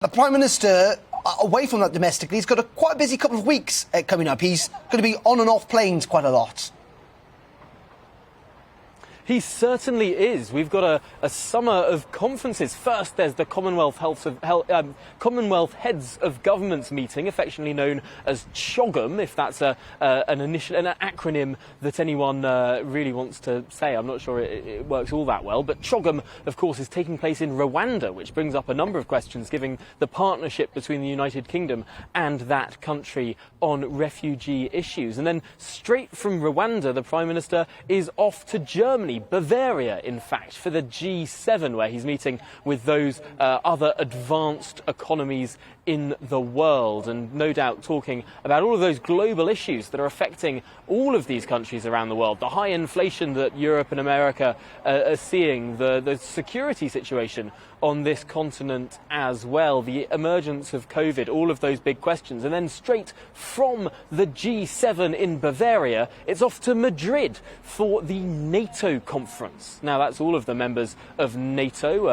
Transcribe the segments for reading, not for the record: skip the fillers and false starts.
The Prime Minister, away from that domestically, he's got quite a busy couple of weeks coming up. He's going to be on and off planes quite a lot. He certainly is. We've got a summer of conferences. First, there's the Commonwealth Heads of Governments meeting, affectionately known as CHOGM, if that's an acronym that anyone really wants to say. I'm not sure it works all that well. But CHOGM, of course, is taking place in Rwanda, which brings up a number of questions, given the partnership between the United Kingdom and that country on refugee issues. And then straight from Rwanda, the Prime Minister is off to Germany. Bavaria, in fact, for the G7, where he's meeting with those other advanced economies in the world, and no doubt talking about all of those global issues that are affecting all of these countries around the world. The high inflation that Europe and America are seeing, the security situation on this continent as well, the emergence of COVID, all of those big questions. And then straight from the G7 in Bavaria, it's off to Madrid for the NATO conference. Now, that's all of the members of NATO,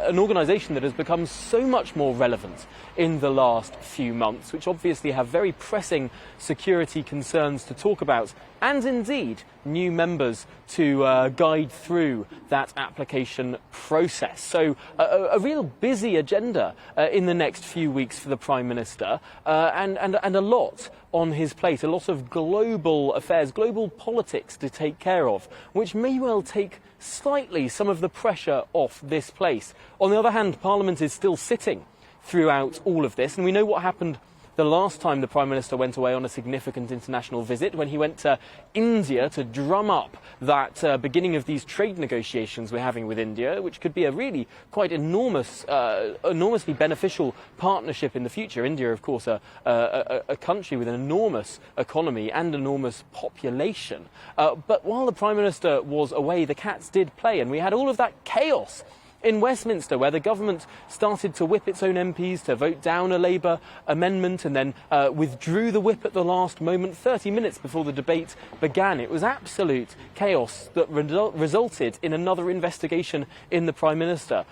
an organisation that has become so much more relevant in the last few months, which obviously have very pressing security concerns to talk about, and indeed new members to guide through that application process. So a real busy agenda in the next few weeks for the Prime Minister, and a lot on his plate, a lot of global affairs, global politics to take care of, which may well take slightly some of the pressure off this place. On the other hand, Parliament is still sitting throughout all of this, and we know what happened the last time the Prime Minister went away on a significant international visit, when he went to India to drum up that beginning of these trade negotiations we're having with India, which could be a really quite enormously beneficial partnership in the future. India, of course, a country with an enormous economy and enormous population. But while the Prime Minister was away, the cats did play, and we had all of that chaos in Westminster, where the government started to whip its own MPs to vote down a Labour amendment, and then withdrew the whip at the last moment, 30 minutes before the debate began. It was absolute chaos that resulted in another investigation in the Prime Minister,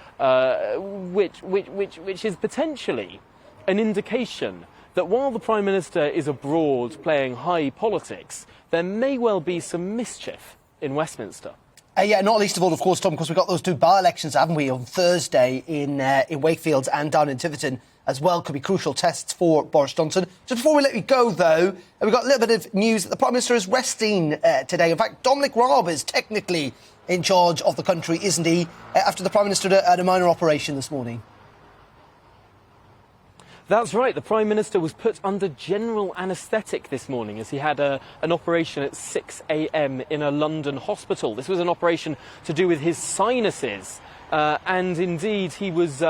which is potentially an indication that while the Prime Minister is abroad playing high politics, there may well be some mischief in Westminster. Yeah, not least of all, of course, Tom, because we've got those two by-elections, haven't we, on Thursday in Wakefield and down in Tiverton as well. Could be crucial tests for Boris Johnson. Just before we let you go, though, we've got a little bit of news that the Prime Minister is resting today. In fact, Dominic Raab is technically in charge of the country, isn't he, after the Prime Minister had a minor operation this morning? That's right. The Prime Minister was put under general anaesthetic this morning as he had an operation at 6 a.m. in a London hospital. This was an operation to do with his sinuses. And indeed, he was he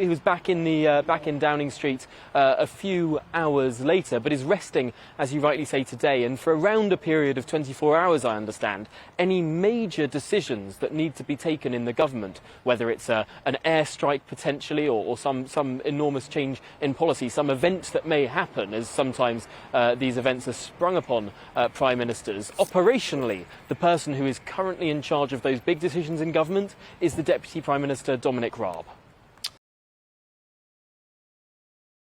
was back in Downing Street a few hours later, but is resting, as you rightly say, today. And for around a period of 24 hours, I understand, any major decisions that need to be taken in the government, whether it's an airstrike potentially or some enormous change in policy, some event that may happen, as sometimes these events are sprung upon prime ministers. Operationally, the person who is currently in charge of those big decisions in government is the Deputy Prime Minister, Dominic Raab.